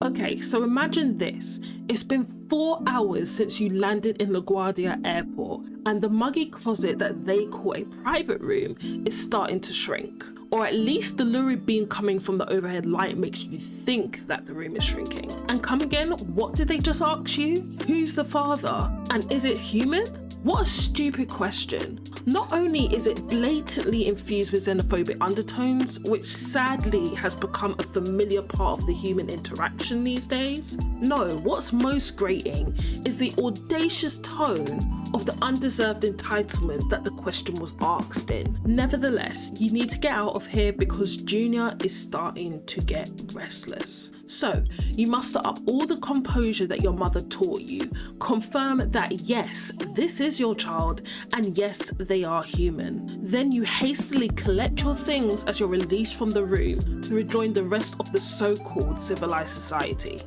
Okay, so imagine this. It's been 4 hours since you landed in LaGuardia airport, and the muggy closet that they call a private room is starting to shrink. Or at least the lurid beam coming from the overhead light makes you think that the room is shrinking. And come again, what did they just ask you? Who's the father? And is it human? What a stupid question. Not only is it blatantly infused with xenophobic undertones, which sadly has become a familiar part of the human interaction these days. No, what's most grating is the audacious tone of the undeserved entitlement that the question was asked in. Nevertheless, you need to get out of here because Junior is starting to get restless. So, you muster up all the composure that your mother taught you, confirm that yes, this is your child, and yes, they are human. Then you hastily collect your things as you're released from the room to rejoin the rest of the so-called civilized society.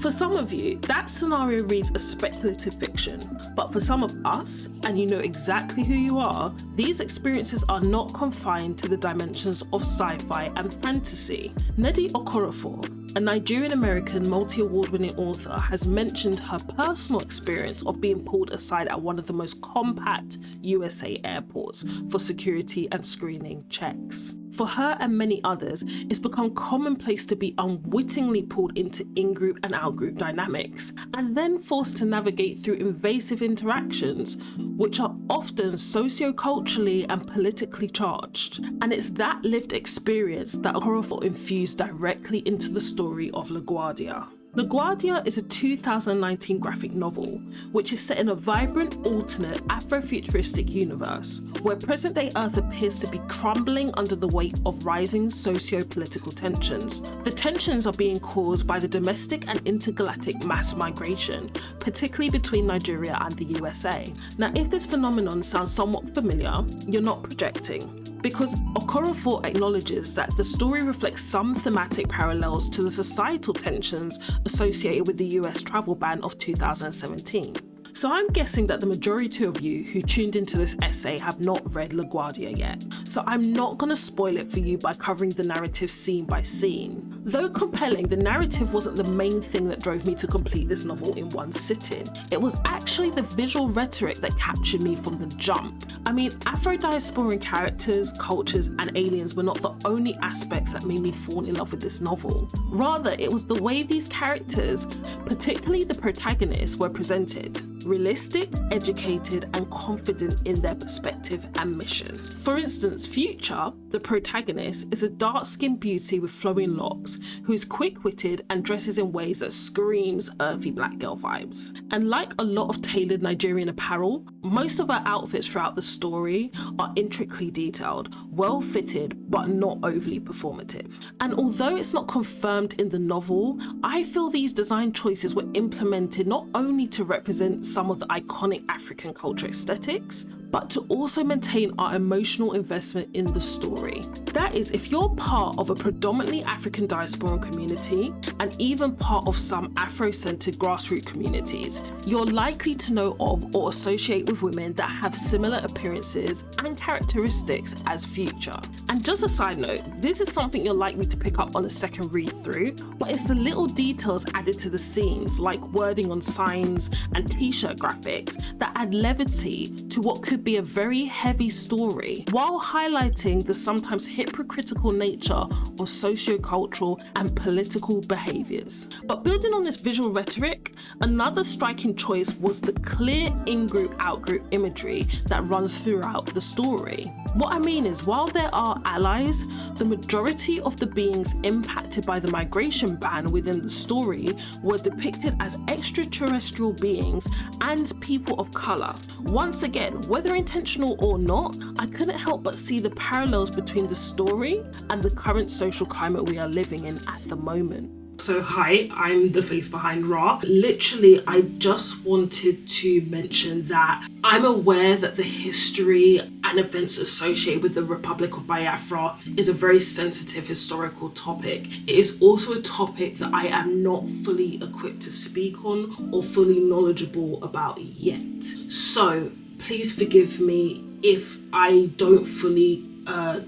For some of you, that scenario reads as speculative fiction, but for some of us, and you know exactly who you are, these experiences are not confined to the dimensions of sci-fi and fantasy. Nnedi Okorafor, a Nigerian-American multi-award-winning author, has mentioned her personal experience of being pulled aside at one of the most compact USA airports for security and screening checks. For her and many others, it's become commonplace to be unwittingly pulled into in-group and out-group dynamics, and then forced to navigate through invasive interactions, which are often socio-culturally and politically charged. And it's that lived experience that Okorafor infused directly into the story of LaGuardia. LaGuardia is a 2019 graphic novel, which is set in a vibrant, alternate, Afrofuturistic universe, where present-day Earth appears to be crumbling under the weight of rising socio-political tensions. The tensions are being caused by the domestic and intergalactic mass migration, particularly between Nigeria and the USA. Now, if this phenomenon sounds somewhat familiar, you're not projecting, because Okorafor acknowledges that the story reflects some thematic parallels to the societal tensions associated with the US travel ban of 2017. So I'm guessing that the majority of you who tuned into this essay have not read LaGuardia yet, so I'm not going to spoil it for you by covering the narrative scene by scene. Though compelling, the narrative wasn't the main thing that drove me to complete this novel in one sitting. It was actually the visual rhetoric that captured me from the jump. I mean, Afro-diasporan characters, cultures, and aliens were not the only aspects that made me fall in love with this novel. Rather, it was the way these characters, particularly the protagonists, were presented. Realistic, educated, and confident in their perspective and mission. For instance, Future, the protagonist, is a dark-skinned beauty with flowing locks who is quick-witted and dresses in ways that screams earthy black girl vibes. And like a lot of tailored Nigerian apparel, most of her outfits throughout the story are intricately detailed, well-fitted, but not overly performative. And although it's not confirmed in the novel, I feel these design choices were implemented not only to represent some of the iconic African culture aesthetics, but to also maintain our emotional investment in the story. That is, if you're part of a predominantly African diasporan community, and even part of some Afro-centered grassroots communities, you're likely to know of or associate with women that have similar appearances and characteristics as Future. And just a side note, this is something you're likely to pick up on a second read through, but it's the little details added to the scenes, like wording on signs and t-shirt graphics, that add levity to what could be a very heavy story, while highlighting the sometimes hypocritical nature of socio-cultural and political behaviours. But building on this visual rhetoric, another striking choice was the clear in-group, out-group imagery that runs throughout the story. What I mean is, while there are allies, the majority of the beings impacted by the migration ban within the story were depicted as extraterrestrial beings and people of colour. Once again, whether intentional or not, I couldn't help but see the parallels between the story and the current social climate we are living in at the moment. So hi, I'm the face behind Ra. Literally, I just wanted to mention that I'm aware that the history and events associated with the Republic of Biafra is a very sensitive historical topic. It is also a topic that I am not fully equipped to speak on or fully knowledgeable about yet. So please forgive me if I don't fully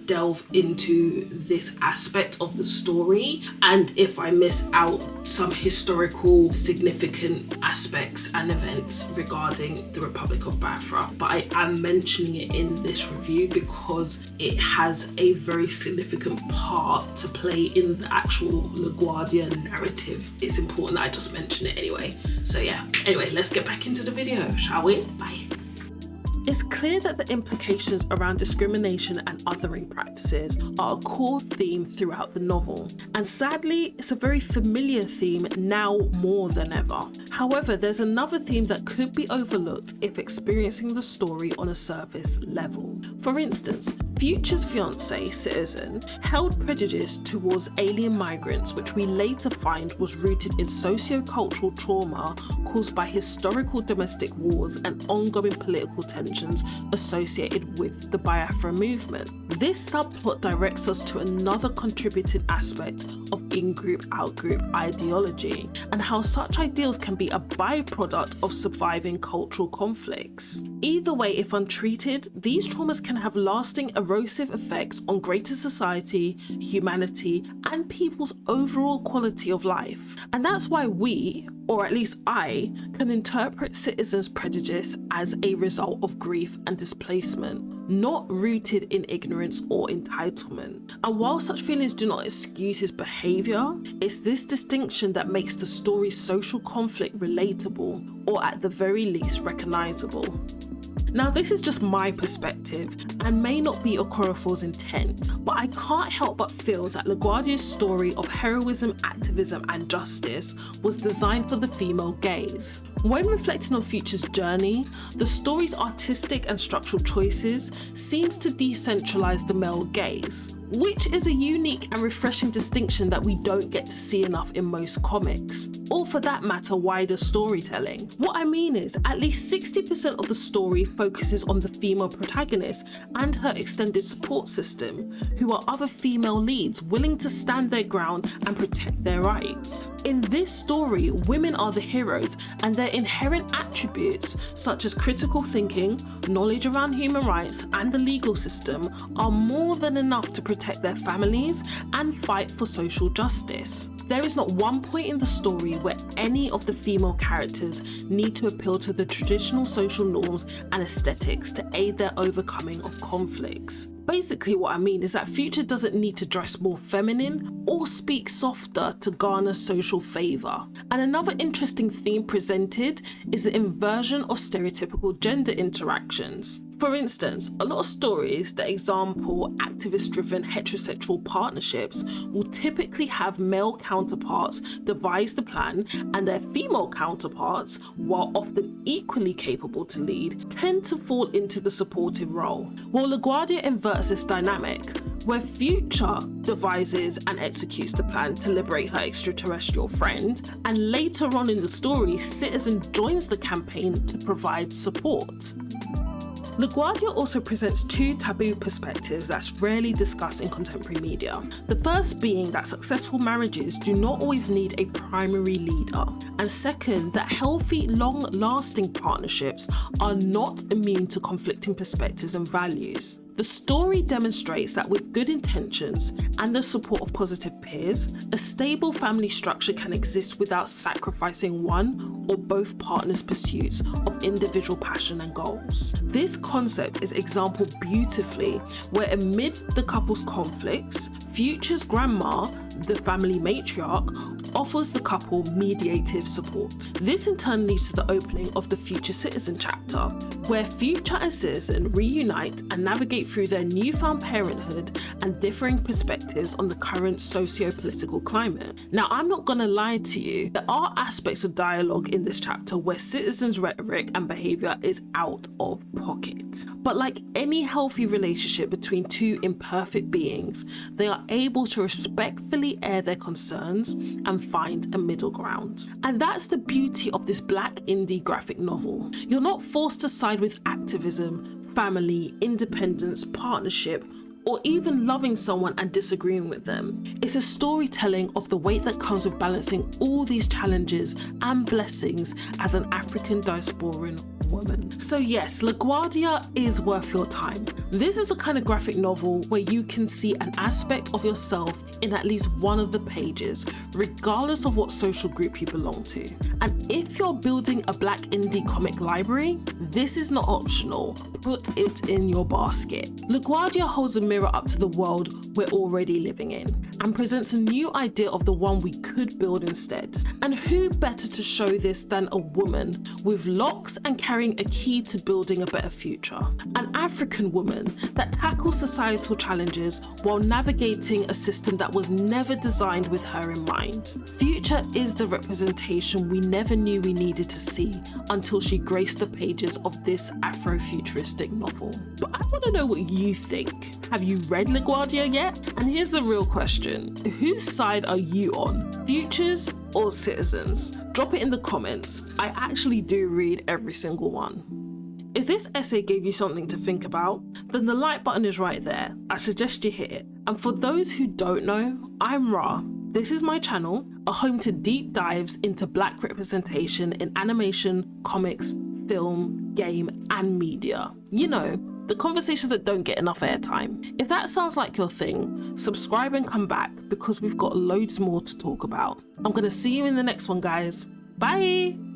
delve into this aspect of the story, and if I miss out some historical significant aspects and events regarding the Republic of Biafra. But I am mentioning it in this review because it has a very significant part to play in the actual LaGuardia narrative. It's important that I just mention it anyway. So yeah, anyway, let's get back into the video, shall we? Bye. It's clear that the implications around discrimination and othering practices are a core theme throughout the novel, and sadly, it's a very familiar theme now more than ever. However, there's another theme that could be overlooked if experiencing the story on a surface level. For instance, Future's fiancé, Citizen, held prejudice towards alien migrants, which we later find was rooted in socio-cultural trauma caused by historical domestic wars and ongoing political tensions associated with the Biafra movement. This subplot directs us to another contributing aspect of in-group, out-group ideology, and how such ideals can be a byproduct of surviving cultural conflicts. Either way, if untreated, these traumas can have lasting erosive effects on greater society, humanity, and people's overall quality of life. And that's why we, or at least I, can interpret Citizen's prejudice as a result of grief and displacement, not rooted in ignorance or entitlement. And while such feelings do not excuse his behaviour, it's this distinction that makes the story's social conflict relatable, or at the very least recognisable. Now, this is just my perspective and may not be Okorafor's intent, but I can't help but feel that LaGuardia's story of heroism, activism and justice was designed for the female gaze. When reflecting on Future's journey, the story's artistic and structural choices seems to decentralise the male gaze, which is a unique and refreshing distinction that we don't get to see enough in most comics, or for that matter wider storytelling. What I mean is, at least 60% of the story focuses on the female protagonist and her extended support system, who are other female leads willing to stand their ground and protect their rights. In this story, women are the heroes, and their inherent attributes such as critical thinking, knowledge around human rights and the legal system are more than enough to protect their families and fight for social justice. There is not one point in the story where any of the female characters need to appeal to the traditional social norms and aesthetics to aid their overcoming of conflicts. Basically, what I mean is that Future doesn't need to dress more feminine or speak softer to garner social favour. And another interesting theme presented is the inversion of stereotypical gender interactions. For instance, a lot of stories that example activist-driven heterosexual partnerships will typically have male counterparts devise the plan, and their female counterparts, while often equally capable to lead, tend to fall into the supportive role. While LaGuardia inverts this dynamic, where Future devises and executes the plan to liberate her extraterrestrial friend, and later on in the story, Citizen joins the campaign to provide support. LaGuardia also presents two taboo perspectives that's rarely discussed in contemporary media. The first being that successful marriages do not always need a primary leader, and second, that healthy, long-lasting partnerships are not immune to conflicting perspectives and values. The story demonstrates that with good intentions and the support of positive peers, a stable family structure can exist without sacrificing one or both partners' pursuits of individual passion and goals. This concept is exampled beautifully where amidst the couple's conflicts, Future's grandma, the family matriarch, offers the couple mediative support. This in turn leads to the opening of the Future Citizen chapter, where Future and Citizen reunite and navigate through their newfound parenthood and differing perspectives on the current socio-political climate. Now, I'm not gonna lie to you, there are aspects of dialogue in this chapter where Citizen's rhetoric and behaviour is out of pocket. But like any healthy relationship between two imperfect beings, they are able to respectfully air their concerns and find a middle ground. And that's the beauty of this black indie graphic novel. You're not forced to side with activism, family, independence, partnership, or even loving someone and disagreeing with them. It's a storytelling of the weight that comes with balancing all these challenges and blessings as an African diasporan woman. So yes, LaGuardia is worth your time. This is the kind of graphic novel where you can see an aspect of yourself in at least one of the pages, regardless of what social group you belong to. And if you're building a Black indie comic library, this is not optional. Put it in your basket. LaGuardia holds a mirror up to the world we're already living in and presents a new idea of the one we could build instead. And who better to show this than a woman with locks and carrying a key to building a better future? An African woman that tackles societal challenges while navigating a system that was never designed with her in mind. Future is the representation we never knew we needed to see until she graced the pages of this Afrofuturistic novel. But I want to know what you think. Have you read LaGuardia yet? And here's the real question. Whose side are you on? Futures or citizens? Drop it in the comments. I actually do read every single one. If this essay gave you something to think about, then the like button is right there. I suggest you hit it. And for those who don't know, I'm Ra. This is my channel, a home to deep dives into Black representation in animation, comics, film, game, and media. You know, the conversations that don't get enough airtime. If that sounds like your thing, subscribe and come back because we've got loads more to talk about. I'm gonna see you in the next one, guys. Bye!